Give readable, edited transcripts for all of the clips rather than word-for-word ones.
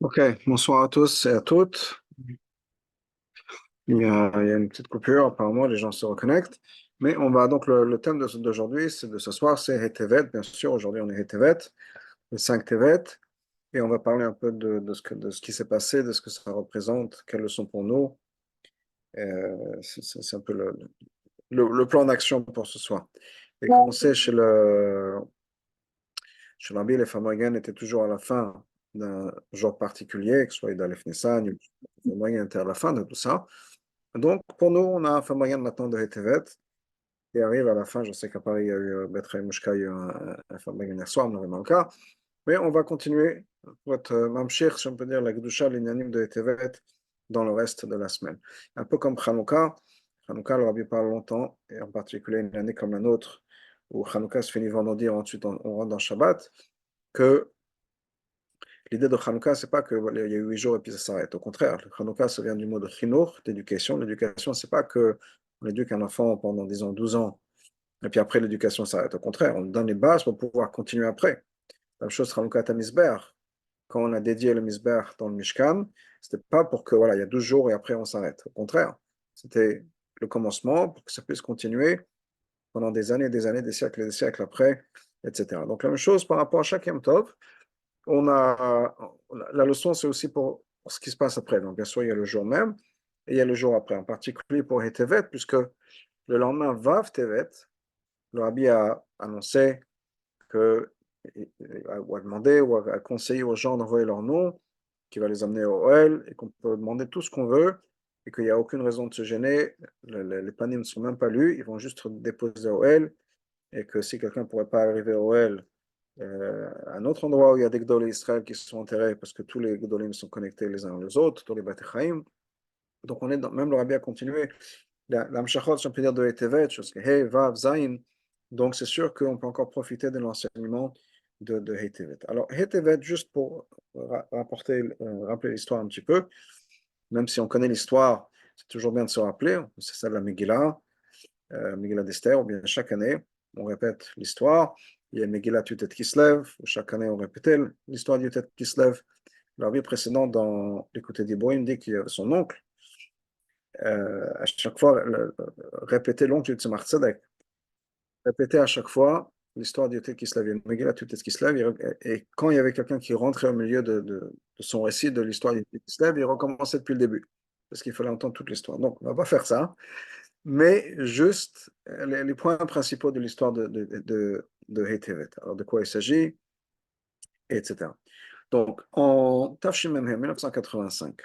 Ok, bonsoir à tous et à toutes. Il y a une petite coupure, apparemment, les gens se reconnectent. Mais on va donc, le thème d'aujourd'hui, c'est de ce soir, c'est Hetevet. Bien sûr, aujourd'hui, on est Hetevet, le 5 Tevet. Et on va parler un peu de ce qui s'est passé, de ce que ça représente, quelles leçons pour nous. C'est un peu le plan d'action pour ce soir. Et comme on sait, chez l'Ambi, les Famagan étaient toujours à la fin d'un jour particulier, que ce soit Idalef Nissan, ou Famagan était à la fin de tout ça. Donc, pour nous, on a un Famagan maintenant de Hetevet qui arrive à la fin. Je sais qu'à Paris, il y a eu Betra et Mouchka, il y a eu un Famagan hier soir, normalement le cas. Mais on va continuer pour être Mamshir, si on peut dire, la Gdusha, l'inanime de Hetevet dans le reste de la semaine. Un peu comme Chanukah. Chanukah, le Rabbi parle longtemps, et en particulier une année comme la nôtre, où Chanukah se finit vendredi, et ensuite on rentre dans Shabbat, que l'idée de Hanouka, c'est pas qu'il y a 8 jours et puis ça s'arrête. Au contraire, le Hanouka, ça vient du mot de chinour, d'éducation. L'éducation, c'est pas que on éduque un enfant pendant, disons, 12 ans, et puis après, l'éducation s'arrête. Au contraire, on donne les bases pour pouvoir continuer après. La même chose, Hanouka Misber. Quand on a dédié le Misber dans le Mishkan, c'était pas pour que, voilà, il y a 12 jours et après on s'arrête. Au contraire, c'était le commencement pour que ça puisse continuer pendant des années, des siècles et des siècles après, etc. Donc, la même chose par rapport à chaque Yom Tov. On a, la leçon, c'est aussi pour ce qui se passe après. Donc, bien sûr, il y a le jour même et il y a le jour après, en particulier pour Hetevet, puisque le lendemain, Vav Tevet, le Rabbi a annoncé que, ou a demandé, ou a conseillé aux gens d'envoyer leur nom, qui va les amener au OL, et qu'on peut demander tout ce qu'on veut, et qu'il n'y a aucune raison de se gêner. Les paniers ne sont même pas lus, ils vont juste déposer au OL, et que si quelqu'un ne pourrait pas arriver au OL, un autre endroit où il y a des Gdolé Israël qui sont enterrés parce que tous les Gdolim sont connectés les uns aux autres, tous les Bate Chaim. Donc on est dans, même le Rabbi a continué la Mshachot, si on peut dire, de Etevet, chose que Hey, Vav, Zain. Donc c'est sûr qu'on peut encore profiter de l'enseignement de Hetevet. Alors Hetevet, juste pour rappeler l'histoire un petit peu, même si on connaît l'histoire, c'est toujours bien de se rappeler, c'est ça la Megillah, Megillah d'Esther, ou bien chaque année, on répète l'histoire. Il y a Megillah Yutet Kislev, où chaque année on répétait l'histoire du Yutet Kislev. L'arbitre précédent dans l'écouté d'Ibrahim dit qu'il y a son oncle, à chaque fois, répétait l'oncle de Tzemach Tzedek, répétait à chaque fois l'histoire du Yutet Kislev. Il y a une Megillah Yutet Kislev, et quand il y avait quelqu'un qui rentrait au milieu de son récit de l'histoire du Yutet Kislev, il recommençait depuis le début, parce qu'il fallait entendre toute l'histoire. Donc, on ne va pas faire ça, mais juste les points principaux de l'histoire de Hetevet. Alors, de quoi il s'agit, etc. Donc, en Tafshim Memhem 1985,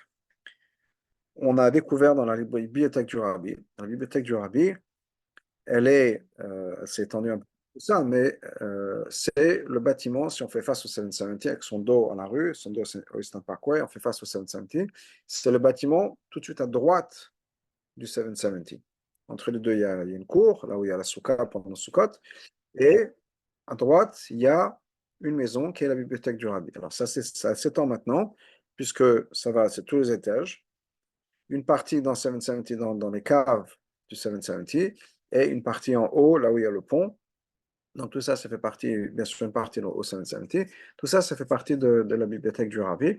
on a découvert dans la bibliothèque du Rabbi, la bibliothèque du Rabbi, elle s'est étendue un peu tout ça, mais c'est le bâtiment, si on fait face au 770, avec son dos à la rue, son dos au Eastern Parkway, on fait face au 770, c'est le bâtiment tout de suite à droite du 770. Entre les deux, il y a une cour, là où il y a la soukha pendant le Sukkot, et à droite, il y a une maison qui est la bibliothèque du Rabbi. Alors ça s'étend maintenant, puisque ça va, c'est tous les étages, une partie dans 770, dans les caves du 770, et une partie en haut, là où il y a le pont. Donc tout ça, ça fait partie, bien sûr, une partie au 770. Tout ça, ça fait partie de la bibliothèque du Rabbi.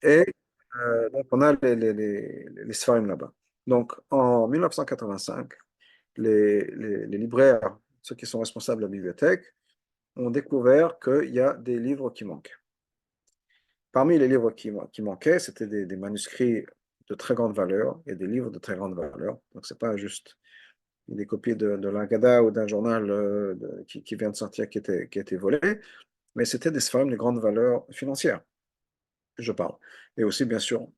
Et donc on a les Sfarim là-bas. Donc en 1985, les libraires, ceux qui sont responsables de la bibliothèque, ont découvert qu'il y a des livres qui manquent. Parmi les livres qui manquaient, c'était des manuscrits de très grande valeur et des livres de très grande valeur. Donc, ce n'est pas juste des copies de l'Agada ou d'un journal qui vient de sortir qui a été volé, mais c'était des sfarim de grande valeur financière, je parle. Et aussi, bien sûr,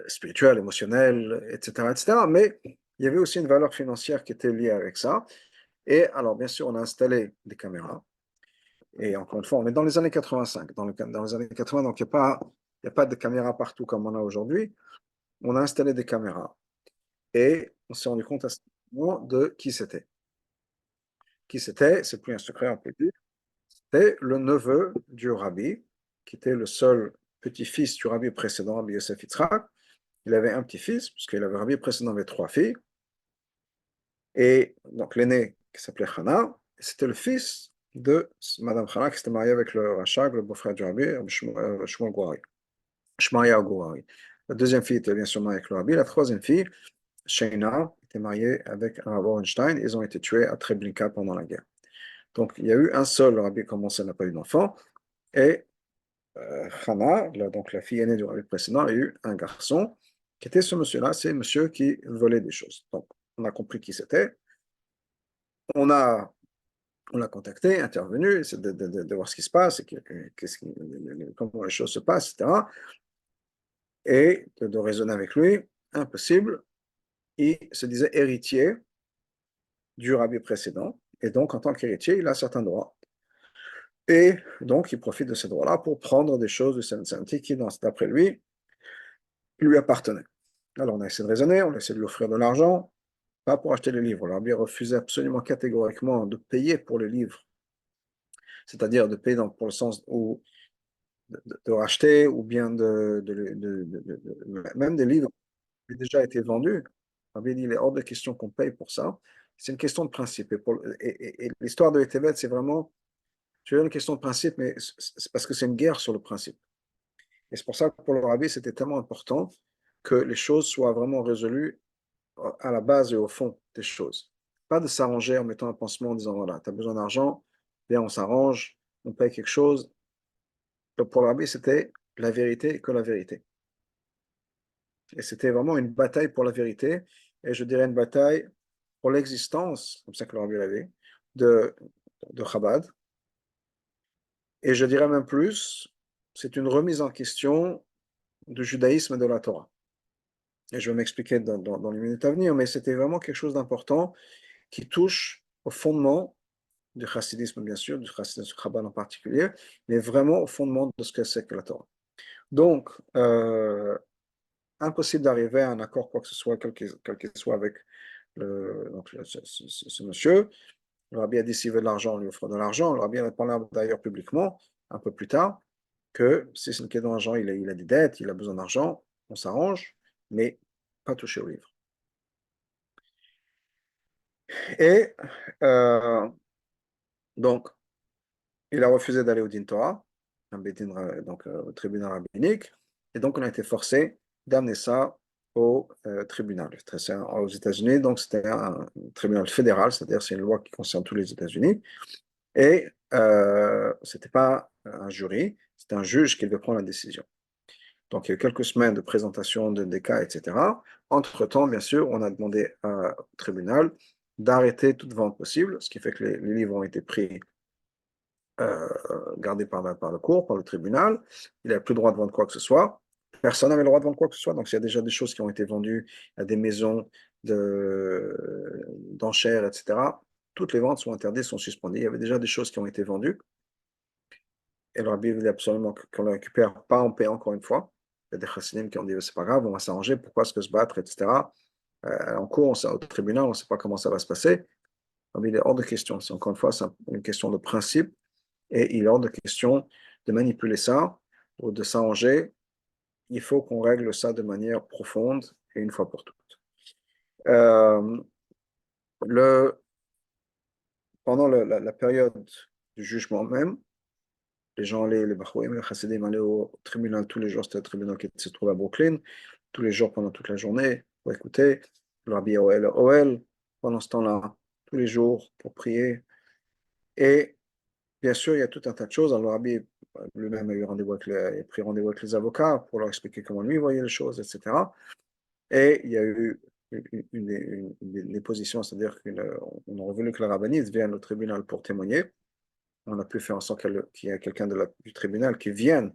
spirituelle, émotionnelle, etc., etc. Mais il y avait aussi une valeur financière qui était liée avec ça. Et alors, bien sûr, on a installé des caméras. Et encore une fois, on est dans les années 85. Dans les années 80, donc il y a pas de caméras partout comme on a aujourd'hui. On a installé des caméras. Et on s'est rendu compte à ce moment de qui c'était. Qui c'était, c'est plus un secret, on peut dire. C'était le neveu du rabbi, qui était le seul petit-fils du rabbi précédent, Rabbi Yosef Yitzhak. Il avait un petit-fils, puisque le rabbi précédent avait 3 filles. Et donc l'aîné, qui s'appelait Hana, c'était le fils de Madame Chana, qui s'était mariée avec le Rachag, le beau-frère du Rabbi, Shmuel Gouari. Shmaria Gouari. La deuxième fille était bien sûr mariée avec le Rabbi. La troisième fille, Sheina, était mariée avec un Rav Orenstein. Ils ont été tués à Treblinka pendant la guerre. Donc, il y a eu un seul Rabbi, comme ça n'a pas eu d'enfant. Et Hana, donc la fille aînée du Rabbi précédent, a eu un garçon qui était ce monsieur-là. C'est monsieur qui volait des choses. Donc, on a compris qui c'était. On a on l'a contacté, intervenu, c'est de voir ce qui se passe, comment les choses se passent, etc. Et de raisonner avec lui, impossible. Il se disait héritier du rabbi précédent, et donc en tant qu'héritier, il a certains droits. Et donc, il profite de ces droits-là pour prendre des choses du Santi qui, d'après lui appartenaient. Alors, on a essayé de raisonner, on a essayé de lui offrir de l'argent, pas pour acheter les livres. Le rabbi refusait absolument catégoriquement de payer pour les livres, c'est-à-dire de payer pour le sens où de racheter ou bien même des livres qui ont déjà été vendus. Le rabbi dit il est hors de question qu'on paye pour ça. C'est une question de principe. Et l'histoire de Etevet, c'est vraiment une question de principe, mais c'est parce que c'est une guerre sur le principe. Et c'est pour ça que pour le rabbi, c'était tellement important que les choses soient vraiment résolues à la base et au fond des choses. Pas de s'arranger en mettant un pansement en disant voilà, tu as besoin d'argent, bien on s'arrange, on paye quelque chose. Donc pour le rabbi, c'était la vérité et que la vérité. Et c'était vraiment une bataille pour la vérité, et je dirais une bataille pour l'existence, comme ça que le rabbi l'avait, de Chabad. Et je dirais même plus, c'est une remise en question du judaïsme et de la Torah. Et je vais m'expliquer dans les minutes à venir, mais c'était vraiment quelque chose d'important qui touche au fondement du chassidisme, bien sûr, du chassidisme Chabad en particulier, mais vraiment au fondement de ce que c'est que la Torah. Donc, impossible d'arriver à un accord, quoi que ce soit, quel qu'il soit, avec ce monsieur. Le rabbi a dit s'il veut de l'argent, on lui offre de l'argent. Le rabbi a parlé d'ailleurs publiquement, un peu plus tard, que si c'est une question d'argent, il a des dettes, il a besoin d'argent, on s'arrange, mais pas toucher au livre. Et donc, il a refusé d'aller au Din Torah, donc au tribunal rabbinique, et donc on a été forcé d'amener ça au tribunal. Aux États-Unis, donc c'était un tribunal fédéral, c'est-à-dire c'est une loi qui concerne tous les États-Unis, et c'était pas un jury, c'était un juge qui devait prendre la décision. Donc il y a eu quelques semaines de présentation des cas, etc. Entre-temps, bien sûr, on a demandé au tribunal d'arrêter toute vente possible, ce qui fait que les livres ont été pris gardé par le cour, par le tribunal. Il n'avait plus le droit de vendre quoi que ce soit. Personne n'avait le droit de vendre quoi que ce soit. Donc, il y a déjà des choses qui ont été vendues à des maisons d'enchères, etc. Toutes les ventes sont interdites, sont suspendues. Il y avait déjà des choses qui ont été vendues. Et le rabbi voulait absolument qu'on le récupère, pas en paix encore une fois. Il y a des chassidim qui ont dit c'est pas grave, on va s'arranger, pourquoi est-ce que se battre, etc. En cours, au tribunal, on ne sait pas comment ça va se passer. Il est hors de question. C'est encore une fois, c'est une question de principe. Et il est hors de question de manipuler ça ou de s'arranger. Il faut qu'on règle ça de manière profonde et une fois pour toutes. Euh, le, pendant la période du jugement même, les gens allaient, les Bahouim, les Chassidim allaient au tribunal tous les jours. C'était un tribunal qui se trouve à Brooklyn, tous les jours pendant toute la journée pour écouter. Le rabbi OL pendant ce temps-là, tous les jours pour prier. Et bien sûr, il y a tout un tas de choses. Alors, le rabbi lui-même a eu pris rendez-vous avec les avocats pour leur expliquer comment lui voyait les choses, etc. Et il y a eu des positions, c'est-à-dire qu'on aurait voulu que la rabbinite vienne au tribunal pour témoigner. On a pu faire en sorte qu'il y ait quelqu'un du tribunal qui vienne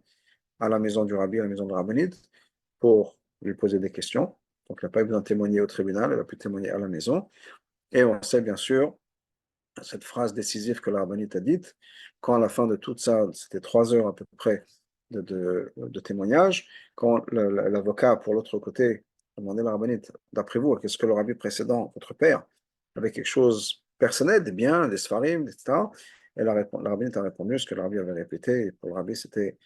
à la maison du rabbi, à la maison de la rabbinite, pour lui poser des questions. Donc, il n'a pas eu besoin de témoigner au tribunal, il a pu témoigner à la maison. Et on sait bien sûr cette phrase décisive que la rabbinite a dite, quand à la fin de tout ça, c'était 3 heures à peu près de témoignage, quand l'avocat pour l'autre côté a demandé à la rabbinite, d'après vous, qu'est-ce que le rabbi précédent, votre père, avait quelque chose personnel, des biens, des sfarim, etc. Et la rabbinite a répondu ce que le rabbi avait répété, et pour le rabbi c'était...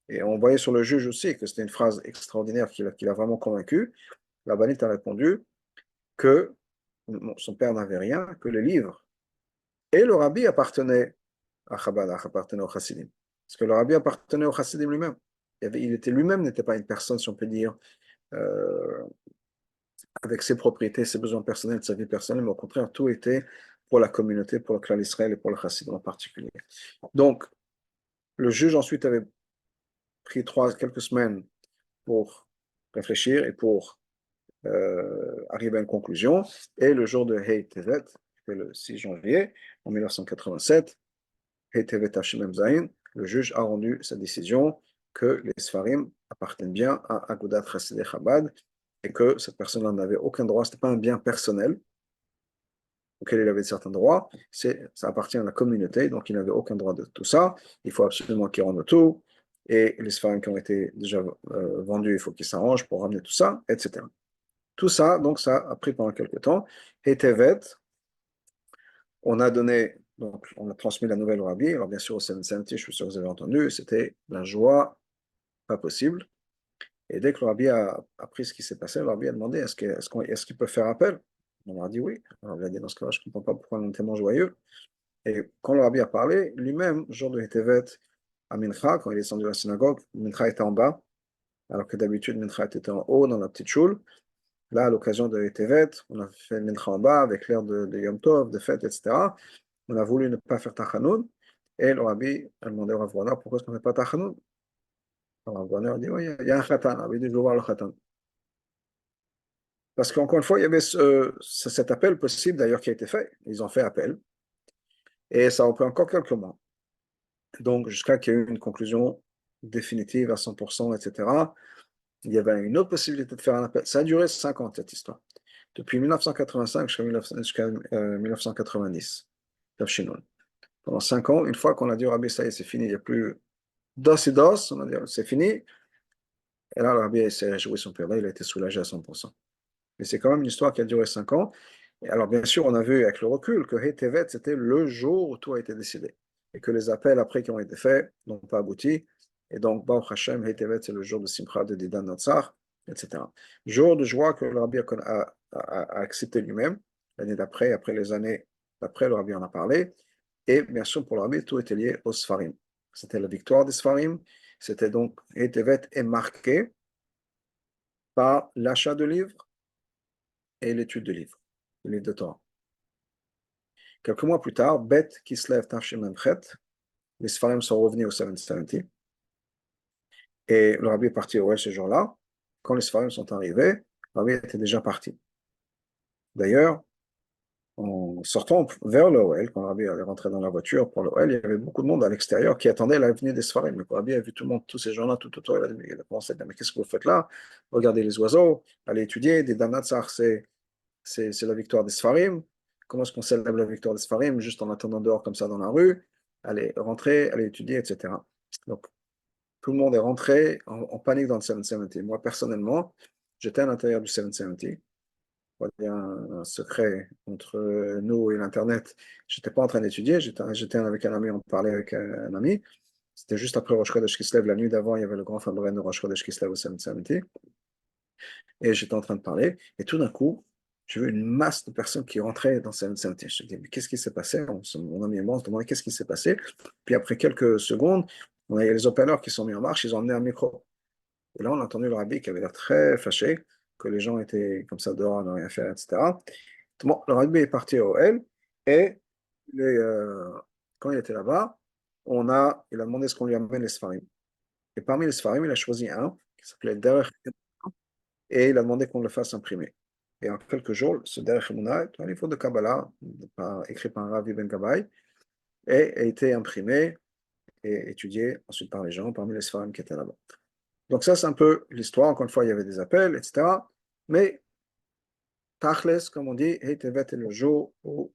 Et on voyait sur le juge aussi que c'était une phrase extraordinaire qui l'a vraiment convaincu. La rabbinite a répondu que son père n'avait rien, que les livres et le rabbi appartenait à Chabad, appartenait au Chassidim. Parce que le rabbi appartenait au Chassidim lui-même. Il était lui-même n'était pas une personne, si on peut dire, euh, avec ses propriétés, ses besoins personnels, sa vie personnelle, mais au contraire, tout était pour la communauté, pour le clan d'Israël et pour le Chassidim en particulier. Donc, le juge ensuite avait pris quelques semaines pour réfléchir et pour arriver à une conclusion. Et le jour de Hey Tevet, le 6 janvier en 1987, Hey Tevet Hashemem Zayin, le juge a rendu sa décision que les Sfarim appartiennent bien à Agudat Chassidei Chabad et que cette personne n'avait aucun droit, ce n'était pas un bien personnel auquel il avait certains droits, ça appartient à la communauté, donc il n'avait aucun droit de tout ça, il faut absolument qu'il rende tout, et les Sfarim qui ont été déjà vendus, il faut qu'ils s'arrangent pour ramener tout ça, etc. Tout ça, donc ça a pris pendant quelques temps. Et Tevet, on a donné, donc on a transmis la nouvelle au Rabbi. Alors bien sûr, au 770, je suis sûr que vous avez entendu, c'était la joie, pas possible. Et dès que le Rabbi a appris ce qui s'est passé, le Rabbi a demandé est-ce qu'il peut faire appel. On leur a dit oui. Alors il a dit dans ce cas-là, je ne comprends pas pourquoi on est tellement joyeux. Et quand le Rabbi a parlé, lui-même, jour de Tevet, à Mincha, quand il est descendu de la synagogue, Mincha était en bas, alors que d'habitude, Mincha était en haut dans la petite choule. Là, à l'occasion de Tevet, on a fait Mincha en bas avec l'air de Yom Tov, de fête, etc. On a voulu ne pas faire Tachanoun. Et le Rabbi a demandé au Rav Warner pourquoi est-ce qu'on ne fait pas Tachanoun. Le Rav Warner a dit oui, il y a un Khatan. Le Rabbi dit je veux voir le Khatan. Parce qu'encore une fois, il y avait cet appel possible d'ailleurs qui a été fait. Ils ont fait appel. Et ça a pris encore quelques mois. Donc, jusqu'à qu'il y ait eu une conclusion définitive à 100%, etc. Il y avait une autre possibilité de faire un appel. Ça a duré 5 ans, cette histoire. Depuis 1985 jusqu'à 1990. Pendant 5 ans, une fois qu'on a dit au Rabbi, ça y est, c'est fini, il n'y a plus d'os et d'os, on a dit, c'est fini. Et là, le Rabbi s'est réjoui son père, là, il a été soulagé à 100%. Mais c'est quand même une histoire qui a duré 5 ans. Et alors, bien sûr, on a vu avec le recul que Hey Tevet, c'était le jour où tout a été décidé. Et que les appels après qui ont été faits n'ont pas abouti. Et donc, Baruch Hashem, Hey Tevet, c'est le jour de Simcha, de Didan Natsar, etc. Jour de joie que le Rabbi a accepté lui-même. L'année d'après, après les années d'après, le Rabbi en a parlé. Et bien sûr, pour le Rabbi, tout était lié aux Sfarim. C'était la victoire des Sfarim. C'était donc, Hey Tevet est marqué par l'achat de livres et l'étude de livres, le livre de Torah. Quelques mois plus tard, Bet Kislev Tafshim Memchet, les Sfarim sont revenus au 770, et le Rabbi est parti au Well ce jour-là. Quand les Sfarim sont arrivés, le Rabbi était déjà parti. D'ailleurs, en sortant vers le Well, quand le Rabbi est rentré dans la voiture pour le Well, il y avait beaucoup de monde à l'extérieur qui attendait la venue des Sfarim. Le Rabbi a vu tout le monde, tous ces gens-là, tout autour, il a commencé à dire, mais qu'est-ce que vous faites là? Regardez les oiseaux, allez étudier, des Danatsar, c'est la victoire des Sfarim. Comment est-ce qu'on célèbre la victoire des Sfarim? Juste en attendant dehors comme ça dans la rue, aller rentrer, aller étudier, etc. Donc, tout le monde est rentré en panique dans le 770. Moi, personnellement, j'étais à l'intérieur du 770. Il y a un secret entre nous et l'Internet. Je n'étais pas en train d'étudier, j'étais avec un ami, on parlait avec un ami. C'était juste après Rosh Chodesh Kislev. La nuit d'avant, il y avait le grand phénomène de Rosh Chodesh Kislev au 770. Et j'étais en train de parler. Et tout d'un coup, j'ai vu une masse de personnes qui rentraient dans cette scène. Je me dis, mais qu'est-ce qui s'est passé? Mon ami et moi, on se demandait qu'est-ce qui s'est passé. Puis après quelques secondes, on a les opérateurs qui sont mis en marche, ils ont emmené un micro. Et là, on a entendu le rabbi qui avait l'air très fâché, que les gens étaient comme ça dehors, à ne rien faire, etc. Bon, le rabbi est parti au L, et quand il était là-bas, il a demandé ce qu'on lui amène les Sfarim. Et parmi les Sfarim, il a choisi un qui s'appelait Derech, et il a demandé qu'on le fasse imprimer. Et en quelques jours, ce Derech Emunah, un livre de Kabbalah, écrit par un Ravi Ben Gabbai, a été imprimé et étudié ensuite par les gens, parmi les Sfarim qui étaient là-bas. Donc ça, c'est un peu l'histoire. Encore une fois, il y avait des appels, etc. Mais Tachles, comme on dit, Tevet est le jour où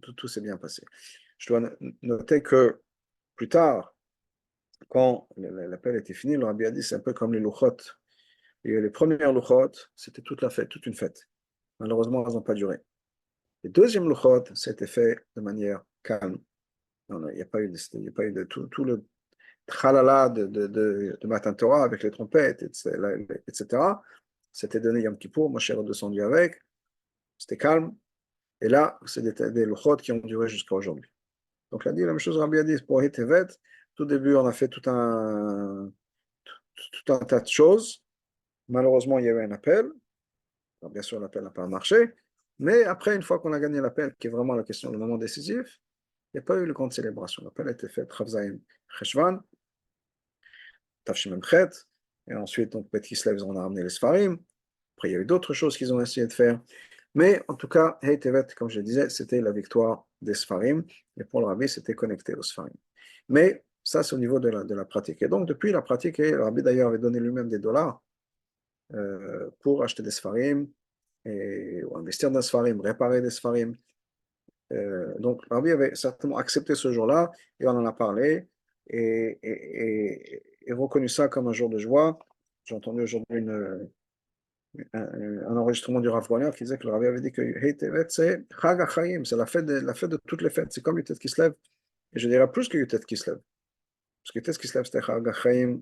tout s'est bien passé. Je dois noter que plus tard, quand l'appel était fini, le Rabbi a dit c'est un peu comme les louchot. Et les premières louchot, c'était toute la fête, toute une fête. Malheureusement, elles n'ont pas duré. Les deuxièmes louchot, c'était fait de manière calme. Il n'y a pas eu de tout le tralala de Matan Torah avec les trompettes, etc. C'était donné Yom Kippour, Moshe est redescendu avec, c'était calme. Et là, c'est des louchot qui ont duré jusqu'à aujourd'hui. Donc, il a dit la même chose, Rabbi a dit pour Hetevet. Tout début, on a fait tout un tas de choses. Malheureusement, il y a eu un appel. Alors, bien sûr, l'appel n'a pas marché. Mais après, une fois qu'on a gagné l'appel, qui est vraiment la question, le moment décisif, il n'y a pas eu le grand célébration. L'appel a été fait, Chavzaïm Cheshvan, Tafshimem Chet, et ensuite, donc, Bet Kislev, on a ramené les Sfarim. Après, il y a eu d'autres choses qu'ils ont essayé de faire. Mais en tout cas, Hey Tevet, comme je le disais, c'était la victoire des Sfarim. Et pour le Rabbi, c'était connecté aux Sfarim. Mais ça, c'est au niveau de la pratique. Et donc, depuis la pratique, et le Rabbi d'ailleurs avait donné lui-même des dollars pour acheter des Sfarim, ou investir dans des Sfarim, réparer des Sfarim. Donc, Rabbi avait certainement accepté ce jour-là, et on en a parlé, et reconnu ça comme un jour de joie. J'ai entendu aujourd'hui un enregistrement du Rav Goner qui disait que le Rabbi avait dit que Hey Tevet, c'est Chag HaChaim, c'est la fête de toutes les fêtes. C'est comme Yutet Kislev, et je dirais plus que Yutet Kislev. Parce que Yutet Kislev, c'était Chag HaChaim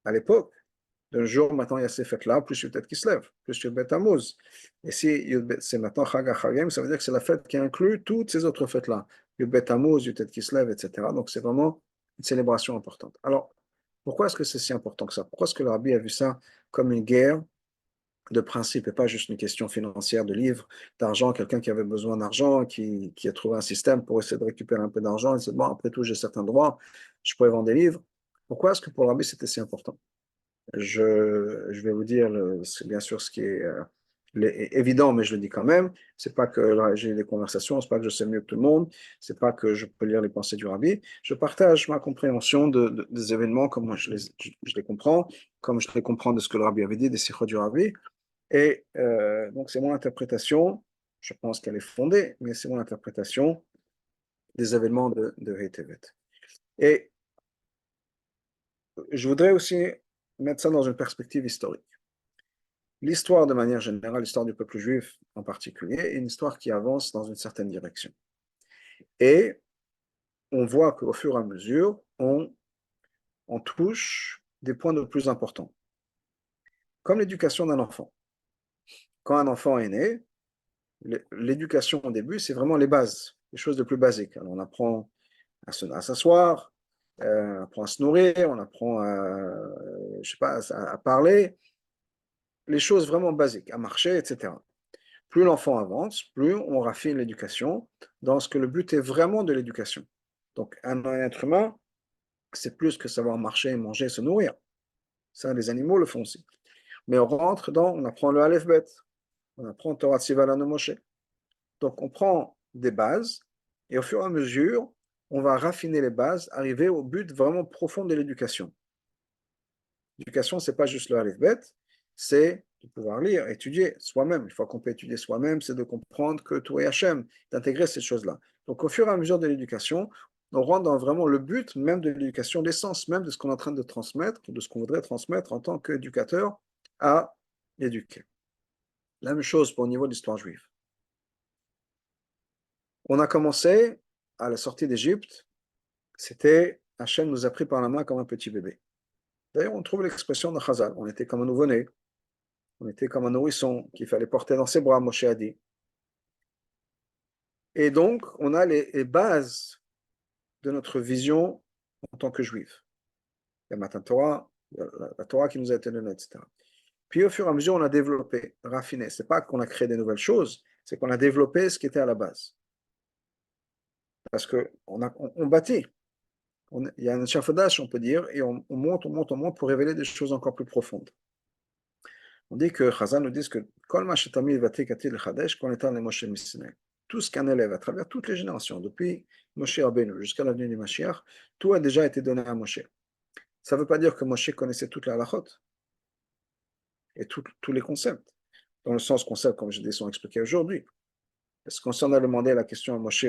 à l'époque. D'un jour, maintenant, il y a ces fêtes-là, plus Yutet Kislev, plus Yud Bet Tammuz. Et si c'est maintenant Chag HaChaim, ça veut dire que c'est la fête qui inclut toutes ces autres fêtes-là. Yud Bet Tammuz, Yutet Kislev, etc. Donc, c'est vraiment une célébration importante. Alors, pourquoi est-ce que c'est si important que ça? Pourquoi est-ce que le Rabbi a vu ça comme une guerre de principe et pas juste une question financière de livres, d'argent, quelqu'un qui avait besoin d'argent, qui a trouvé un système pour essayer de récupérer un peu d'argent, et s'est dit, bon, après tout, j'ai certains droits, je pourrais vendre des livres. Pourquoi est-ce que pour le Rabbi, c'était si important? Je vais vous dire, c'est bien sûr ce qui est évident, mais je le dis quand même, c'est pas que là, j'ai des conversations, c'est pas que je sais mieux que tout le monde, c'est pas que je peux lire les pensées du Rabbi, je partage ma compréhension des événements, comme je les comprends, comme je les comprends de ce que le Rabbi avait dit, des sikhot du Rabbi, et donc, c'est mon interprétation, je pense qu'elle est fondée, mais c'est mon interprétation des événements de Hetevet. Et je voudrais aussi mettre ça dans une perspective historique. L'histoire, de manière générale, l'histoire du peuple juif en particulier, est une histoire qui avance dans une certaine direction. Et on voit qu'au fur et à mesure, on touche des points de plus importants, comme l'éducation d'un enfant. Quand un enfant est né, l'éducation au début, c'est vraiment les bases, les choses les plus basiques. Alors, on apprend à s'asseoir, on apprend à se nourrir, on apprend je sais pas, à parler, les choses vraiment basiques, à marcher, etc. Plus l'enfant avance, plus on raffine l'éducation dans ce que le but est vraiment de l'éducation. Donc, un être humain, c'est plus que savoir marcher, manger, se nourrir. Ça, les animaux le font aussi. Mais on apprend le Aleph-Bet, on apprend Torah Tziva Moshe. Donc, on prend des bases et au fur et à mesure, on va raffiner les bases, arriver au but vraiment profond de l'éducation. L'éducation, ce n'est pas juste le Aleph-Bet, c'est de pouvoir lire, étudier soi-même. Une fois qu'on peut étudier soi-même, c'est de comprendre que tout est Hachem, d'intégrer ces choses-là. Donc, au fur et à mesure de l'éducation, on rentre dans vraiment le but même de l'éducation, l'essence même de ce qu'on est en train de transmettre, de ce qu'on voudrait transmettre en tant qu'éducateur à l'éduquer. La même chose pour au niveau de l'histoire juive. On a commencé à la sortie d'Égypte, c'était Hachem nous a pris par la main comme un petit bébé. D'ailleurs, on trouve l'expression de Chazal, on était comme un nouveau-né, on était comme un nourrisson qu'il fallait porter dans ses bras, Moshe a dit. Et donc, on a les bases de notre vision en tant que juif. Il y a Matan Torah, la Torah qui nous a été donnée, etc. Puis au fur et à mesure, on a développé, raffiné. Ce n'est pas qu'on a créé des nouvelles choses, c'est qu'on a développé ce qui était à la base. Parce qu'on bâtit. Il y a un échafaudage, on peut dire, et on monte pour révéler des choses encore plus profondes. On dit que Chazal nous dit que tout ce qu'un élève, à travers toutes les générations, depuis Moshe Rabbeinu jusqu'à l'avenue du Mashiach, tout a déjà été donné à Moshe. Ça ne veut pas dire que Moshe connaissait toute la halachot et tous les concepts, dans le sens concept, comme je dis, sont expliqués aujourd'hui. Est-ce qu'on s'en a demandé la question à Moshe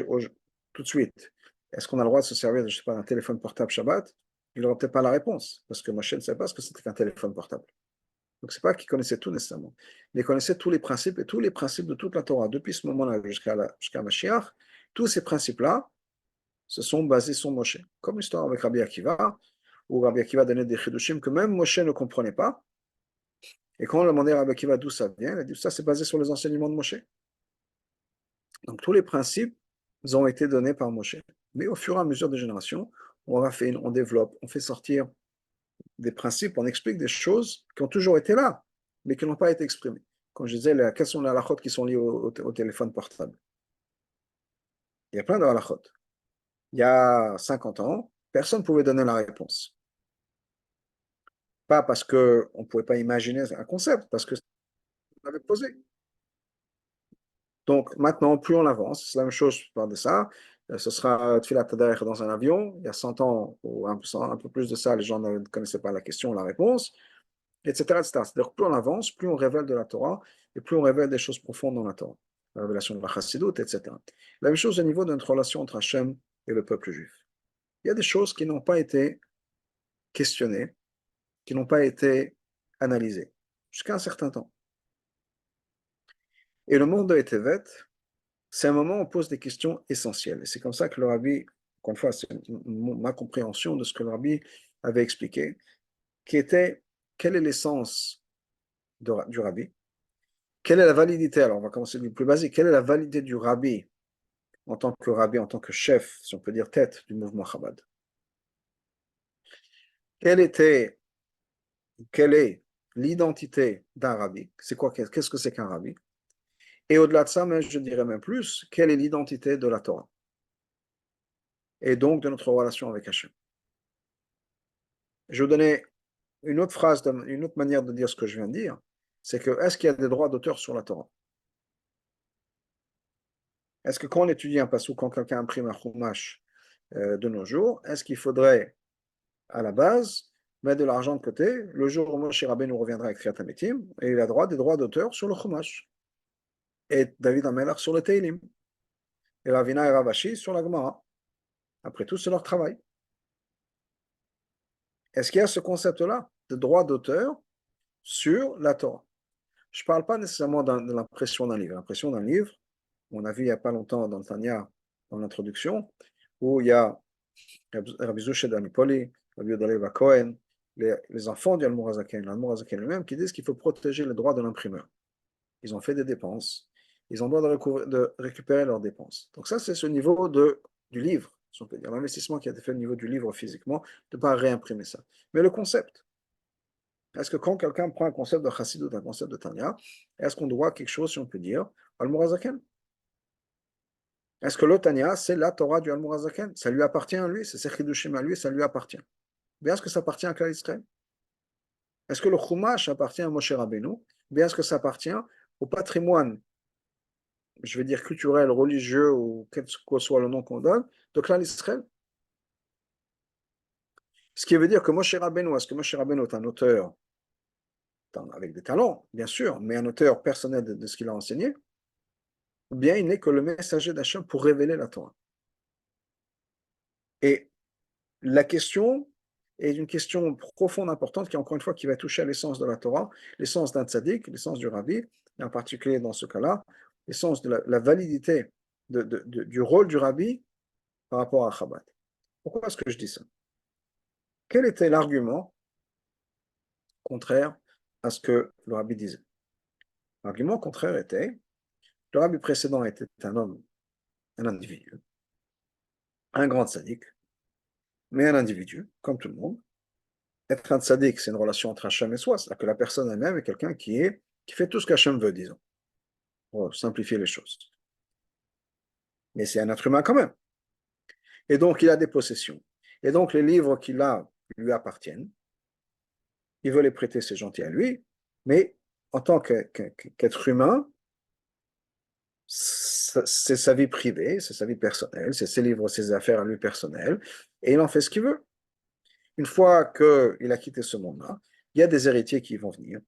tout de suite? Est-ce qu'on a le droit de se servir, je sais pas, d'un téléphone portable Shabbat? Il n'aura peut-être pas la réponse, parce que Moshe ne savait pas ce que c'était qu'un téléphone portable. Donc, ce n'est pas qu'il connaissait tout nécessairement. Il connaissait tous les principes et tous les principes de toute la Torah, depuis ce moment-là jusqu'à Mashiach. Tous ces principes-là se sont basés sur Moshe. Comme l'histoire avec Rabbi Akiva, où Rabbi Akiva donnait des chidushim que même Moshe ne comprenait pas. Et quand on demandait à Rabbi Akiva d'où ça vient, il a dit ça, c'est basé sur les enseignements de Moshe. Donc, tous les principes ont été donnés par Moshe. Mais au fur et à mesure des générations, on développe, on fait sortir des principes, on explique des choses qui ont toujours été là, mais qui n'ont pas été exprimées. Quand je disais, quelles sont les halakhot qui sont liées au téléphone portable? Il y a plein de halakhot. Il y a 50 ans, personne ne pouvait donner la réponse. Pas parce qu'on ne pouvait pas imaginer un concept, parce que on avait posé. Donc maintenant, plus on avance, c'est la même chose, je parle de ça. Ce sera Tfilat Tadarer dans un avion. Il y a 100 ans, ou un peu plus de ça, les gens ne connaissaient pas la question, la réponse, etc. etc. C'est-à-dire que plus on avance, plus on révèle de la Torah, et plus on révèle des choses profondes dans la Torah. La révélation de la Chassidut, etc. La même chose au niveau de notre relation entre Hachem et le peuple juif. Il y a des choses qui n'ont pas été questionnées, qui n'ont pas été analysées, jusqu'à un certain temps. Et le monde de Tevet, c'est un moment où on pose des questions essentielles. Et c'est comme ça que le rabbi, encore une fois, c'est ma compréhension de ce que le rabbi avait expliqué, qui était quelle est l'essence du rabbi, quelle est la validité, alors on va commencer du plus basique, quelle est la validité du rabbi, en tant que chef, si on peut dire tête du mouvement Chabad. Quelle est l'identité d'un rabbi, c'est quoi, qu'est-ce que c'est qu'un rabbi, et au-delà de ça, mais je dirais même plus, quelle est l'identité de la Torah, et donc de notre relation avec Hachem. Je vais vous donner une autre phrase, une autre manière de dire ce que je viens de dire, c'est que est-ce qu'il y a des droits d'auteur sur la Torah? Est-ce que quand on étudie un passou, quand quelqu'un imprime un chumash de nos jours, est-ce qu'il faudrait, à la base, mettre de l'argent de côté, le jour où Moshe Rabbeinu reviendra avec Kriyat HaMetim, et il a des droits d'auteur sur le chumash, et David HaMelech sur le Teilim, et Ravina et Ravashi sur la Gemara. Après tout, c'est leur travail. Est-ce qu'il y a ce concept-là de droit d'auteur sur la Torah? Je ne parle pas nécessairement de l'impression d'un livre. L'impression d'un livre, on a vu il n'y a pas longtemps dans le Tanya, dans l'introduction, où il y a Rabbi Zouché d'Anipoli, Rabbi Yodalev Cohen, les enfants du Almorazaken, l'Almorazaken lui-même, qui disent qu'il faut protéger les droits de l'imprimeur. Ils ont fait des dépenses, ils ont le droit de récupérer leurs dépenses. Donc ça, c'est ce niveau du livre, si on peut dire, l'investissement qui a été fait au niveau du livre physiquement, de ne pas réimprimer ça. Mais le concept, est-ce que quand quelqu'un prend un concept de Chassidut, un concept de Tanya, est-ce qu'on doit quelque chose, si on peut dire, Al-Murazaken? Est-ce que le Tanya, c'est la Torah du Al-Murazaken? Ça lui appartient à lui, c'est ses Chidushim à lui, ça lui appartient. Bien est-ce que ça appartient à Klal Israël? Est-ce que le Chumash appartient à Moshe Rabbeinu? Bien est-ce que ça appartient au patrimoine, je vais dire culturel, religieux, ou quel que soit le nom qu'on donne, de Klal Israël? Ce qui veut dire que Moshe Rabbeinu, est-ce que Moshe Rabbeinu est un auteur avec des talents, bien sûr, mais un auteur personnel de ce qu'il a enseigné, ou bien il n'est que le messager d'Hachem pour révéler la Torah. Et la question est une question profonde, importante, qui, encore une fois, qui va toucher à l'essence de la Torah, l'essence d'un tzaddik, l'essence du rabbi, et en particulier dans ce cas-là, l'essence de la validité du rôle du rabbi par rapport à Chabad. Pourquoi est-ce que je dis ça? Quel était l'argument contraire à ce que le rabbi disait? L'argument contraire était, le rabbi précédent était un homme, un individu, un grand tzaddik, mais un individu, comme tout le monde. Être un tzaddik, c'est une relation entre Hachem et soi, c'est-à-dire que la personne elle-même est quelqu'un qui fait tout ce qu'Hachem veut, disons, pour simplifier les choses. Mais c'est un être humain quand même. Et donc, il a des possessions. Et donc, les livres qu'il a lui appartiennent. Il veut les prêter, c'est gentil à lui. Mais en tant qu'être humain, c'est sa vie privée, c'est sa vie personnelle, c'est ses livres, ses affaires à lui personnelles. Et il en fait ce qu'il veut. Une fois qu'il a quitté ce monde-là, il y a des héritiers qui vont venir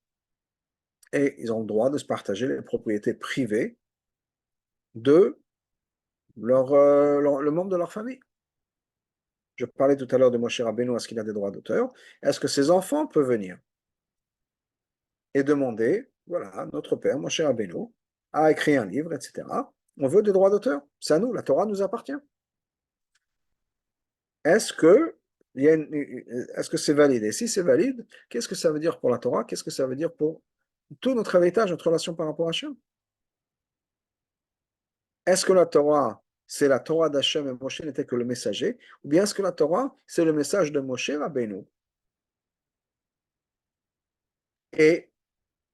et ils ont le droit de se partager les propriétés privées de le membre de leur famille. Je parlais tout à l'heure de Moshe Rabbeinu, est-ce qu'il a des droits d'auteur? Est-ce que ses enfants peuvent venir et demander, voilà, notre père, Moshe Rabbeinu, a écrit un livre, etc. On veut des droits d'auteur, c'est à nous, la Torah nous appartient. Est-ce que est-ce que c'est valide? Et si c'est valide, qu'est-ce que ça veut dire pour la Torah? Qu'est-ce que ça veut dire pour tout notre héritage, notre relation par rapport à Hachem? Est-ce que la Torah, c'est la Torah d'Hachem et Moshe n'était que le messager, ou bien est-ce que la Torah, c'est le message de Moshe Rabbeinu? Et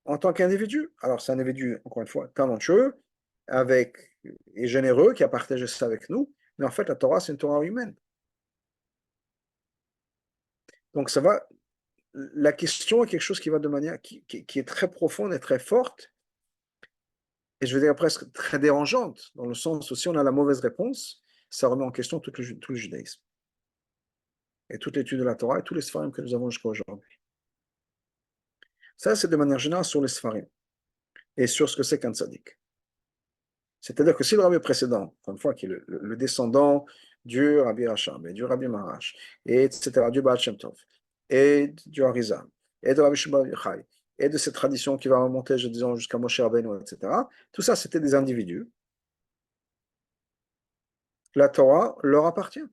en tant qu'individu, alors c'est un individu, encore une fois, talentueux, avec, et généreux, qui a partagé ça avec nous, mais en fait, la Torah, c'est une Torah humaine. Donc ça va, la question est quelque chose qui va de manière, qui est très profonde et très forte, et je veux dire presque très dérangeante, dans le sens où si on a la mauvaise réponse, ça remet en question tout le judaïsme, et toute l'étude de la Torah, et tous les Sfarim que nous avons jusqu'à aujourd'hui. Ça, c'est de manière générale sur les Sfarim, et sur ce que c'est qu'un tzaddik. C'est-à-dire que si le rabbi précédent, encore une fois, qui est le descendant du rabbi Racham, et du rabbi Marash, et etc., du Baal Shem Tov, et du Harizam, et de rabbi Shimon Yochai, et de cette tradition qui va remonter, je disais, jusqu'à Moshe Rabbeinu, etc., tout ça, c'était des individus. La Torah leur appartient.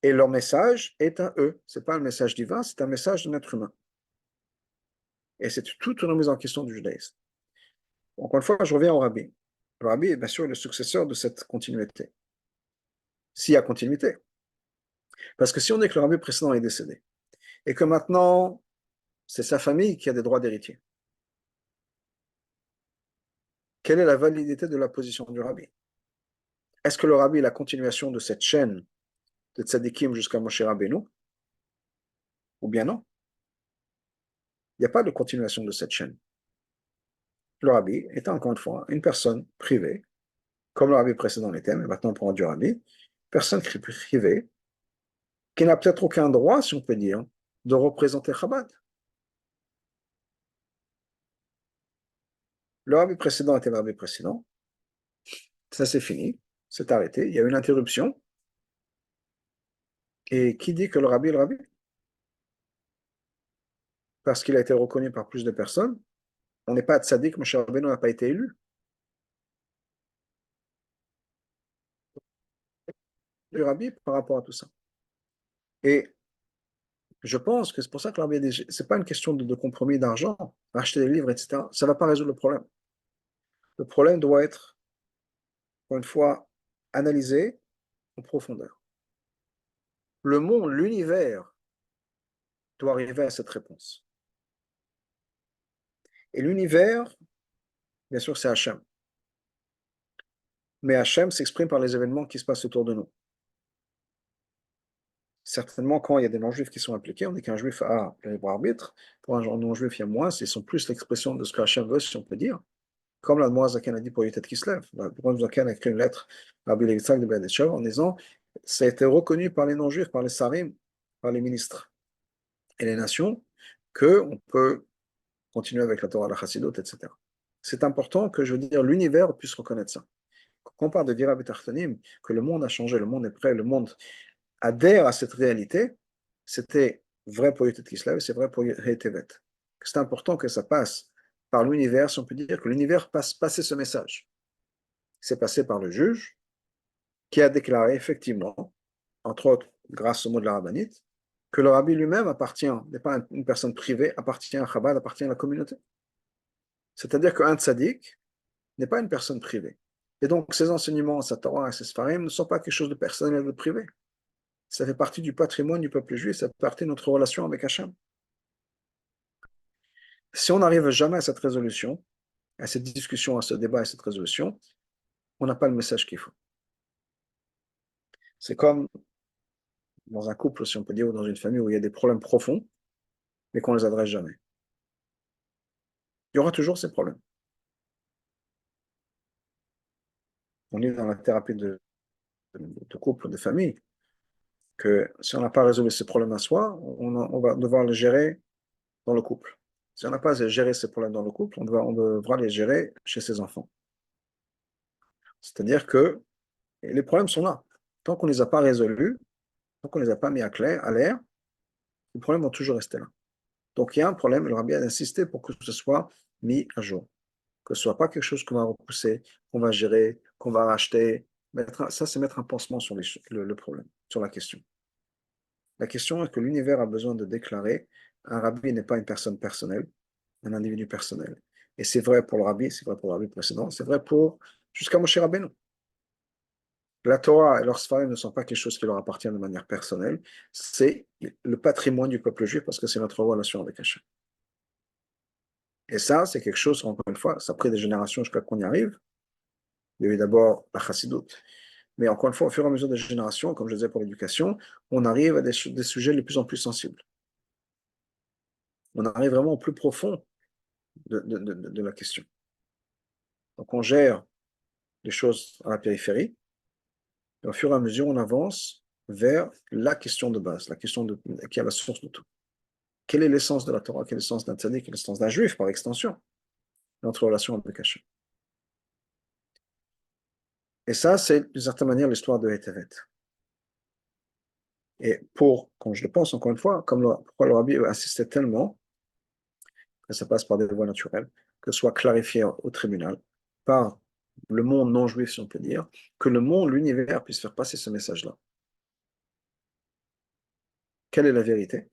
Et leur message est à eux. Ce n'est pas un message divin, c'est un message d'un être humain. Et c'est toute une remise en question du judaïsme. Encore une fois, je reviens au rabbi. Le rabbi est bien sûr le successeur de cette continuité. S'il y a continuité. Parce que si on dit que le rabbi précédent est décédé, et que maintenant, c'est sa famille qui a des droits d'héritier, quelle est la validité de la position du rabbi? Est-ce que le rabbi est la continuation de cette chaîne de tzadikim jusqu'à Moshe Rabbeinu? Ou bien non? Il n'y a pas de continuation de cette chaîne. Le rabbi est encore une fois une personne privée, comme le rabbi précédent l'était, mais maintenant on prend du rabbi, personne privée, qui n'a peut-être aucun droit, si on peut dire, de représenter Chabad. Le rabbi précédent était le rabbi précédent, ça c'est fini, c'est arrêté, il y a eu une interruption, et qui dit que le rabbi est le rabbi? Parce qu'il a été reconnu par plus de personnes, on n'est pas tzaddik, Moshe Rabbeinu n'a pas été élu. Le rabbi par rapport à tout ça. Et je pense que c'est pour ça que le rabbi, c'est pas une question de compromis d'argent, acheter des livres, etc. Ça ne va pas résoudre le problème. Le problème doit être, encore une fois, analysé en profondeur. Le monde, l'univers doit arriver à cette réponse. Et l'univers, bien sûr, c'est Hachem. Mais Hachem s'exprime par les événements qui se passent autour de nous. Certainement, quand il y a des non-juifs qui sont impliqués, on dit qu'un juif a le libre arbitre. Pour un non-juif, il y a moins. Ils sont plus l'expression de ce que Hachem veut, si on peut dire. Comme l'Admoa Zaken a dit pour Yotet Kislev. L'Admoa Zaken a écrit une lettre à Rabbi Yitzhak de Berditchev en disant ça a été reconnu par les non-juifs, par les sarim, par les ministres et les nations, qu'on peut continuer avec la Torah, la Chassidut, etc. C'est important que, je veux dire, l'univers puisse reconnaître ça. Quand on parle de Dira B'Tartanim, que le monde a changé, le monde est prêt, le monde adhère à cette réalité, c'était vrai pour Yotet Kislev et c'est vrai pour Hetevet. C'est important que ça passe par l'univers, si on peut dire que l'univers passe passer ce message. C'est passé par le juge qui a déclaré effectivement, entre autres grâce au mot de la rabbinite, que le rabbi lui-même appartient, n'est pas une personne privée, appartient à Chabad, appartient à la communauté. C'est-à-dire qu'un tzaddik n'est pas une personne privée. Et donc, ses enseignements, sa Torah et ses Sfarim ne sont pas quelque chose de personnel, de privé. Ça fait partie du patrimoine du peuple juif, ça fait partie de notre relation avec Hachem. Si on n'arrive jamais à cette résolution, à cette discussion, à ce débat, à cette résolution, on n'a pas le message qu'il faut. C'est comme dans un couple, si on peut dire, ou dans une famille où il y a des problèmes profonds, mais qu'on ne les adresse jamais. Il y aura toujours ces problèmes. On est dans la thérapie de couple, de famille, que si on n'a pas résolu ces problèmes à soi, on va devoir les gérer dans le couple. Si on n'a pas géré ces problèmes dans le couple, on devra les gérer chez ses enfants. C'est-à-dire que les problèmes sont là. Tant qu'on ne les a pas résolus, tant qu'on ne les a pas mis à l'air, les problèmes vont toujours rester là. Donc il y a un problème, il aura bien insister pour que ce soit mis à jour. Que ce ne soit pas quelque chose qu'on va repousser, qu'on va gérer, qu'on va racheter. Ça, c'est mettre un pansement sur le problème, sur la question. La question est que l'univers a besoin de déclarer un rabbi n'est pas une personne personnelle, un individu personnel. Et c'est vrai pour le rabbi, c'est vrai pour le rabbi précédent, c'est vrai pour jusqu'à Moshe Rabbeinu. La Torah et leurs Sfarim ne sont pas quelque chose qui leur appartient de manière personnelle, c'est le patrimoine du peuple juif parce que c'est notre relation avec Hachem. Et ça, c'est quelque chose, encore une fois, ça a pris des générations jusqu'à qu'on y arrive. Il y a eu d'abord la chassidoute. Mais encore une fois, au fur et à mesure des générations, comme je disais pour l'éducation, on arrive à des sujets de plus en plus sensibles. On arrive vraiment au plus profond de la question. Donc on gère les choses à la périphérie, et au fur et à mesure, on avance vers la question de base, la question qui est la source de tout. Quelle est l'essence de la Torah? Quelle est l'essence d'un tzaddik? Quelle est l'essence d'un juif, par extension? Notre relation avec Hachem. Et ça, c'est d'une certaine manière l'histoire de Hétévet. Et comme je le pense encore une fois, pourquoi le rabbi insistait tellement que ça passe par des voies naturelles, que ce soit clarifié au tribunal, par le monde non juif, si on peut dire, que le monde, l'univers puisse faire passer ce message-là. Quelle est la vérité?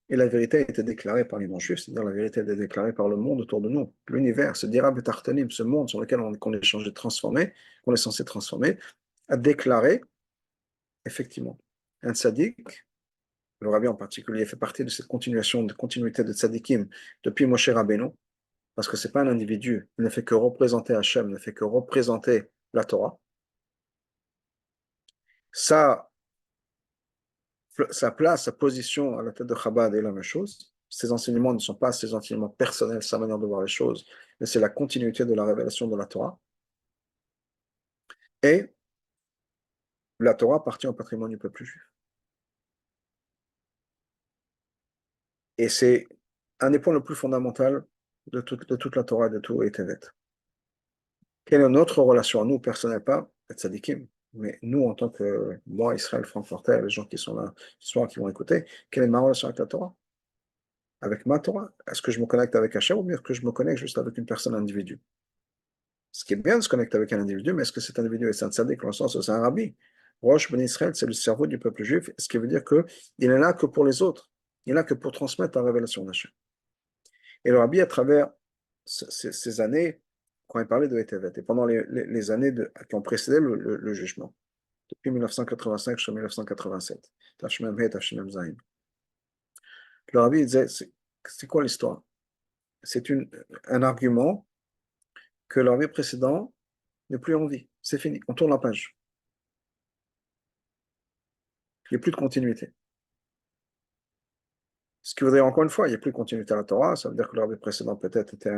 Et la vérité a été déclarée par les non-juifs, c'est-à-dire la vérité a été déclarée par le monde autour de nous. L'univers, ce Dira Betartanim, ce monde sur lequel qu'on est censé transformer, qu'on est censé transformer, a déclaré, effectivement, un tzaddik, le rabbi en particulier, fait partie de cette continuité de tzaddikim depuis Moshe Rabbeinu, parce que ce n'est pas un individu, il ne fait que représenter Hachem, il ne fait que représenter la Torah. Sa, sa place, sa position à la tête de Chabad est la même chose. Ses enseignements ne sont pas ses enseignements personnels, sa manière de voir les choses, mais c'est la continuité de la révélation de la Torah. Et la Torah appartient au patrimoine du peuple juif. Et c'est un des points le plus fondamental de toute la Torah, de tout Tevet. Quelle est notre relation à nous, personnelle, pas tzadikim, mais nous, en tant que moi, Israël, Francfortais, les gens qui sont là ce soir, qui vont écouter, quelle est ma relation avec la Torah? Avec ma Torah? Est-ce que je me connecte avec Hachem ou bien est-ce que je me connecte juste avec une personne individu? Ce qui est bien de se connecter avec un individu, mais est-ce que cet individu est un tzaddik dans le sens où c'est un rabbi? Rosh Ben Israël, c'est le cerveau du peuple juif, ce qui veut dire qu'il n'est là que pour les autres. Il n'est là que pour transmettre la révélation d'Hachem. Et le rabbi, à travers ces années, quand il parlait de Hétévet, et pendant les années qui ont précédé le jugement, depuis 1985 jusqu'à 1987, Tashmem He, Tashmem Zayin, le rabbi disait, c'est quoi l'histoire? C'est un argument que le rabbi précédent n'est plus en vie. C'est fini, on tourne la page. Il n'y a plus de continuité. Ce qui voudrait encore une fois, il n'y a plus de continuité à la Torah, ça veut dire que le rabbi précédent peut-être était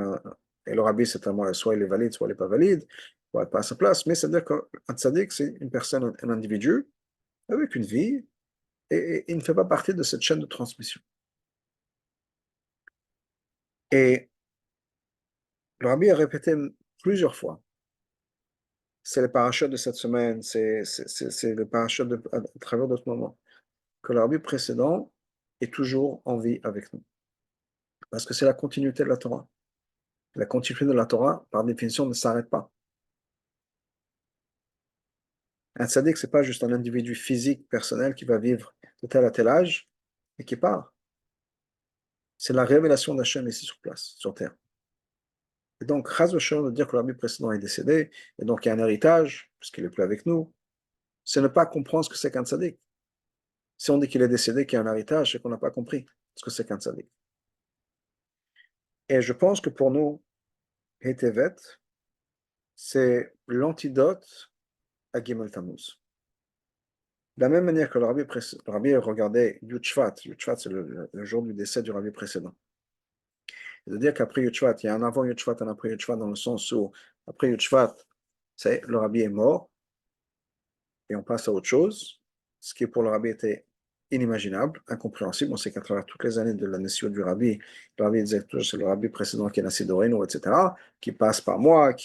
et le rabbi c'est soit il est valide, soit il n'est pas valide, soit il n'est pas à sa place, mais ça veut dire qu'un tzaddik c'est une personne, un individu, avec une vie, et il ne fait pas partie de cette chaîne de transmission. Et le rabbi a répété plusieurs fois, c'est le parachat de cette semaine, c'est le parachat à travers d'autres moments, que le rabbi précédent est toujours en vie avec nous. Parce que c'est la continuité de la Torah. La continuité de la Torah, par définition, ne s'arrête pas. Un tzaddik, ce n'est pas juste un individu physique, personnel, qui va vivre de tel à tel âge et qui part. C'est la révélation d'Hachem ici sur place, sur terre. Et donc, Chaz v'Shalom de dire que le rabbi précédent est décédé, et donc il y a un héritage, puisqu'il n'est plus avec nous, c'est ne pas comprendre ce que c'est qu'un tzaddik. Si on dit qu'il est décédé, qu'il y a un héritage, c'est qu'on n'a pas compris ce que c'est qu'un tzaddik. Et je pense que pour nous, Hétévet, c'est l'antidote à Gimel Tammuz. De la même manière que le rabbi regardait Yud Shvat c'est le jour du décès du rabbi précédent. C'est-à-dire qu'après Yud Shvat, il y a un avant Yud Shvat, un après Yud Shvat, dans le sens où, après Yud Shvat, le rabbi est mort, et on passe à autre chose, ce qui pour le rabbi était inimaginable, incompréhensible. On sait qu'à travers toutes les années de la nation du rabbi, le rabbi disait toujours c'est le rabbi précédent qui est Nassi Doreno, etc., qui passe par moi,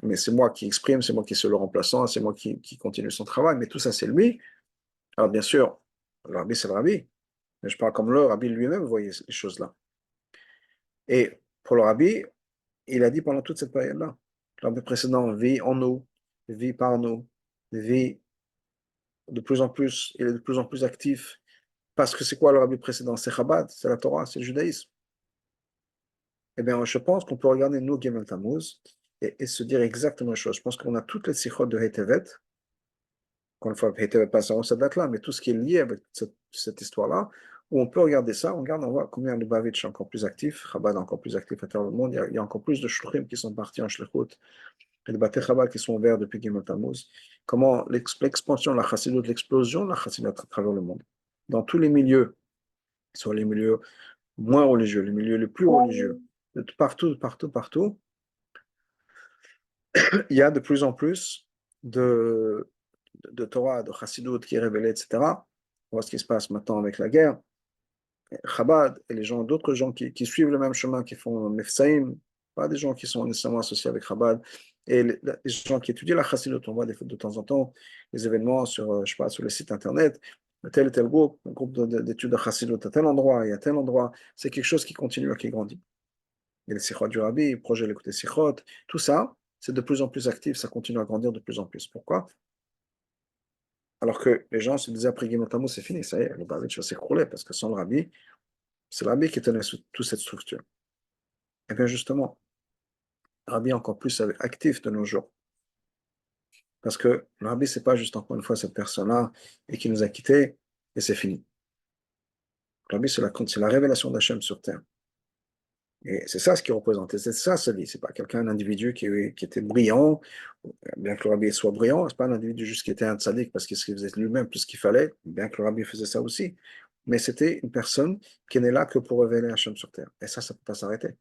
mais c'est moi qui exprime, c'est moi qui suis le remplaçant, c'est moi qui continue son travail, mais tout ça c'est lui. Alors bien sûr, le rabbi c'est le rabbi, mais je parle comme le rabbi lui-même voyait ces choses-là. Et pour le rabbi, il a dit pendant toute cette période-là, le rabbi précédent vit en nous, vit par nous, vit de plus en plus, il est de plus en plus actif, parce que c'est quoi le rabbi précédent? C'est Chabad, c'est la Torah, c'est le judaïsme. Eh bien, je pense qu'on peut regarder nous, Gimel Tammuz, et se dire exactement la chose. Je pense qu'on a toutes les sikhot de Hetevet, encore une fois, Hetevet pas sur cette date-là, mais tout ce qui est lié avec cette histoire-là, où on peut regarder ça, on regarde, on voit combien le Bavitch est encore plus actif, Chabad est encore plus actif à travers le monde, il y a encore plus de shluchim qui sont partis en shlichut, et de Bate Chabad qui sont ouverts depuis Gimel Tammuz, comment l'expansion de la chassidut, l'explosion de la chassidut à travers le monde, dans tous les milieux, soit les milieux moins religieux, les milieux les plus religieux, de partout, partout, partout, il y a de plus en plus de Torah, de chassidut qui est révélée, etc. On voit ce qui se passe maintenant avec la guerre. Chabad et les gens, d'autres gens qui suivent le même chemin, qui font Mefsaïm, pas des gens qui sont nécessairement associés avec Chabad, et les gens qui étudient la chassidut, on voit de temps en temps les événements sur, je sais pas, sur les sites internet, tel et tel groupe, un groupe d'études de chassidut à tel endroit et à tel endroit, c'est quelque chose qui continue, qui grandit. Il y a les sikhot du Rabbi, le projet l'écouter sikhot, tout ça, c'est de plus en plus actif, ça continue à grandir de plus en plus. Pourquoi? Alors que les gens se disaient après Gimel Tammuz, c'est fini, ça y est, le Bavitch va s'écrouler, parce que sans le Rabbi, c'est le Rabbi qui tenait toute cette structure. Et bien justement, le Rabbi est encore plus actif de nos jours. Parce que le Rabbi, c'est pas juste encore une fois cette personne-là et qui nous a quittés et c'est fini. Le Rabbi, c'est la révélation d'Hachem sur terre. Et c'est ça ce qu'il représentait, c'est ça sa vie. C'est pas quelqu'un, un individu qui était brillant, bien que le Rabbi soit brillant, c'est pas un individu juste qui était un tzaddik parce qu'il faisait lui-même tout ce qu'il fallait, bien que le Rabbi faisait ça aussi. Mais c'était une personne qui n'est là que pour révéler Hachem sur terre. Et ça ne peut pas s'arrêter.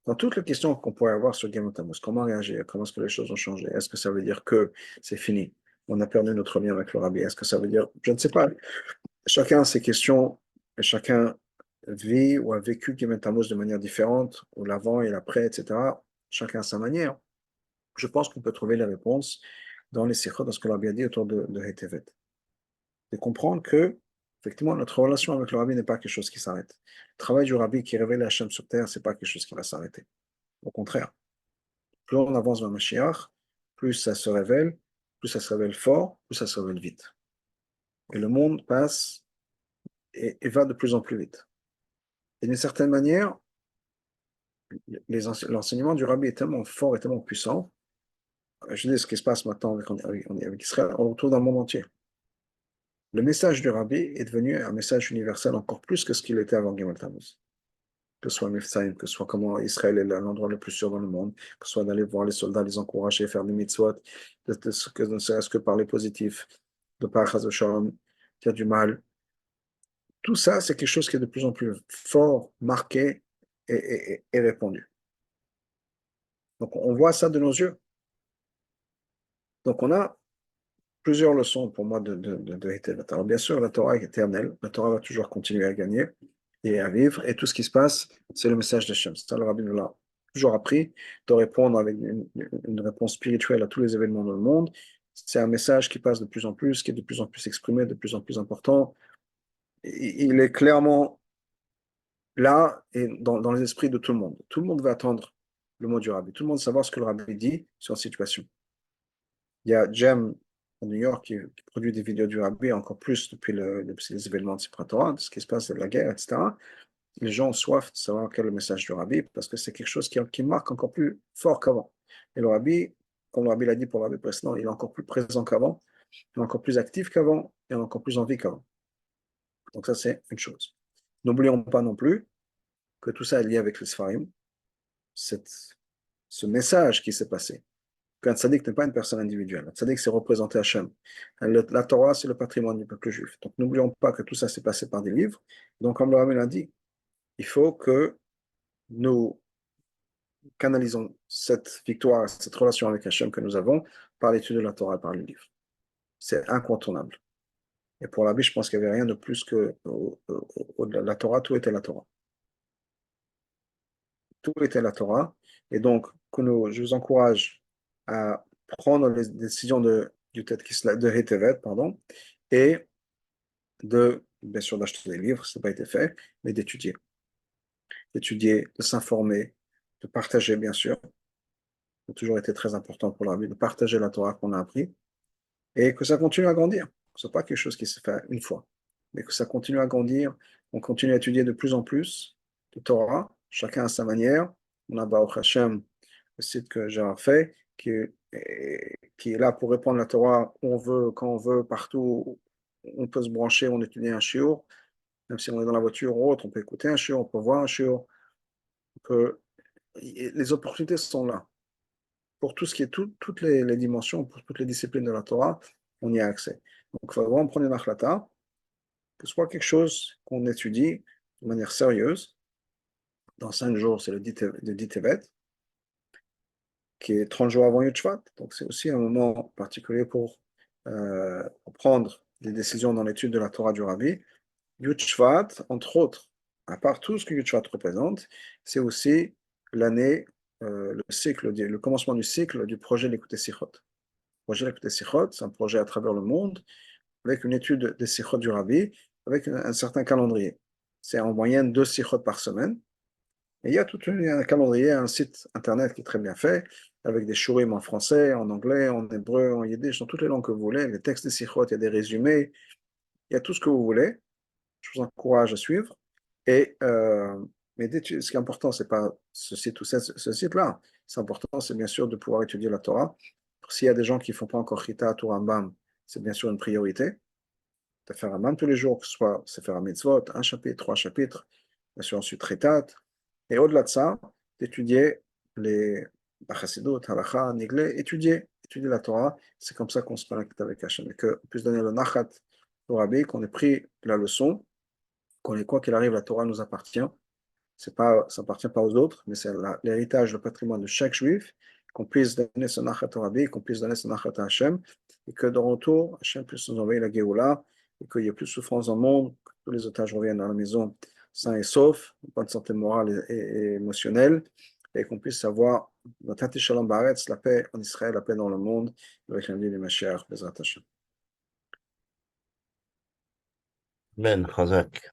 Dans toutes les questions qu'on pourrait avoir sur Game of Thrones, comment réagir, comment est-ce que les choses ont changé, est-ce que ça veut dire que c'est fini, on a perdu notre lien avec le Rabbi, est-ce que ça veut dire, je ne sais pas, chacun a ses questions, et chacun vit ou a vécu Game of Thrones de manière différente, ou l'avant et l'après, etc. Chacun a sa manière. Je pense qu'on peut trouver les réponses dans les sikhot, dans ce que le Rabbi a dit autour de Hetevet. De comprendre que, effectivement, notre relation avec le Rabbi n'est pas quelque chose qui s'arrête. Le travail du Rabbi qui révèle Hachem sur terre, ce n'est pas quelque chose qui va s'arrêter. Au contraire, plus on avance vers Mashiach, plus ça se révèle fort, plus ça se révèle vite. Et le monde passe et va de plus en plus vite. Et d'une certaine manière, l'enseignement du Rabbi est tellement fort et tellement puissant. Je dis ce qui se passe maintenant avec Israël, on le retrouve dans le monde entier. Le message du Rabbi est devenu un message universel encore plus que ce qu'il était avant Gimel Tammuz. Que ce soit Mifsaïm, que ce soit comment Israël est l'endroit le plus sûr dans le monde, que ce soit d'aller voir les soldats, les encourager, faire des mitzvot, ne serait-ce que parler positif, de pas Chas v'Shalom, qu'il y a du mal. Tout ça, c'est quelque chose qui est de plus en plus fort, marqué et répandu. Donc, on voit ça de nos yeux. Donc, on a plusieurs leçons pour moi de Hétévet. Alors, bien sûr, la Torah est éternelle. La Torah va toujours continuer à gagner et à vivre. Et tout ce qui se passe, c'est le message d'Hachem. Ça, le Rabbi nous l'a toujours appris, de répondre avec une réponse spirituelle à tous les événements dans le monde. C'est un message qui passe de plus en plus, qui est de plus en plus exprimé, de plus en plus important. Il est clairement là et dans les esprits de tout le monde. Tout le monde va attendre le mot du Rabbi. Tout le monde va savoir ce que le Rabbi dit sur la situation. Il y a Jem à New York qui produit des vidéos du Rabbi, encore plus depuis les événements de Sipra Torah, de ce qui se passe de la guerre, etc. Les gens ont soif de savoir quel est le message du Rabbi parce que c'est quelque chose qui marque encore plus fort qu'avant. Et le Rabbi, comme le Rabbi l'a dit pour le Rabbi précédent, il est encore plus présent qu'avant, il est encore plus actif qu'avant, et encore plus en vie qu'avant. Donc ça, c'est une chose. N'oublions pas non plus que tout ça est lié avec les Sfarim, ce message qui s'est passé. Qu'un tzaddik n'est pas une personne individuelle. Un tzaddik, c'est représenté Hachem. La Torah, c'est le patrimoine du peuple juif. Donc, n'oublions pas que tout ça s'est passé par des livres. Donc, comme le Rabbi l'a dit, il faut que nous canalisons cette victoire, cette relation avec Hachem que nous avons par l'étude de la Torah, par le livre. C'est incontournable. Et pour l'Rabbi, je pense qu'il n'y avait rien de plus que la Torah, tout était la Torah. Tout était la Torah. Et donc, je vous encourage à prendre les décisions de Hetevet, pardon, et bien sûr, d'acheter des livres, ça n'a pas été fait, mais d'étudier. D'étudier, de s'informer, de partager, bien sûr. Ça a toujours été très important pour la vie, de partager la Torah qu'on a appris, et que ça continue à grandir. Ce n'est pas quelque chose qui se fait une fois, mais que ça continue à grandir. On continue à étudier de plus en plus de Torah, chacun à sa manière, On a Baruch Hashem, le site que j'ai fait, qui est là pour répondre à la Torah où on veut, quand on veut, partout. On peut se brancher, on étudie un shiur, même si on est dans la voiture ou autre, on peut écouter un shiur, on peut voir un shiur, les opportunités sont là. Pour tout ce qui est toutes les dimensions, pour toutes les disciplines de la Torah, on y a accès. Donc, il faut vraiment prendre une achlata, que ce soit quelque chose qu'on étudie de manière sérieuse. Dans 5 jours, c'est le 10 Tevet, qui est 30 jours avant Yud Shvat. Donc, c'est aussi un moment particulier pour prendre des décisions dans l'étude de la Torah du Rabbi. Yud Shvat, entre autres, à part tout ce que Yud Shvat représente, c'est aussi l'année, le commencement du cycle du projet L'écoute Sichot. Le projet L'écoute Sichot, c'est un projet à travers le monde, avec une étude des Sichot du Rabbi, avec un certain calendrier. C'est en moyenne 2 Sichot par semaine. Et il y a tout un calendrier, un site internet qui est très bien fait, avec des shurim en français, en anglais, en hébreu, en yiddish, dans toutes les langues que vous voulez, les textes des sikhot, il y a des résumés, il y a tout ce que vous voulez. Je vous encourage à suivre. Et, mais ce qui est important, c'est pas ce site ou ce site-là. C'est important, c'est bien sûr de pouvoir étudier la Torah. S'il y a des gens qui ne font pas encore Chita, ou Rambam, c'est bien sûr une priorité. De faire Rambam tous les jours, que ce soit c'est faire un mitzvot, un chapitre, 3 chapitres, bien sûr ensuite Ritat. Et au-delà de ça, d'étudier les Chassidut, Halakha, Niglé, étudier la Torah. C'est comme ça qu'on se connecte avec Hachem. Et qu'on puisse donner le Nachat au Rabbi, qu'on ait pris la leçon, qu'on ait quoi qu'il arrive, la Torah nous appartient. C'est pas, ça appartient pas aux autres, mais c'est l'héritage, le patrimoine de chaque juif, qu'on puisse donner ce Nachat au Rabbi, qu'on puisse donner ce Nachat à Hachem, et que de retour, Hachem puisse nous envoyer la Géoula, et qu'il n'y ait plus de souffrance dans le monde, que tous les otages reviennent à la maison sains et saufs, en bonne santé morale et émotionnelle, et qu'on puisse savoir, Natati Shalom Baaretz, la paix en Israël, la paix dans le monde, avec un de Mashiach, Bezrat Hachem. Ben, Chazak.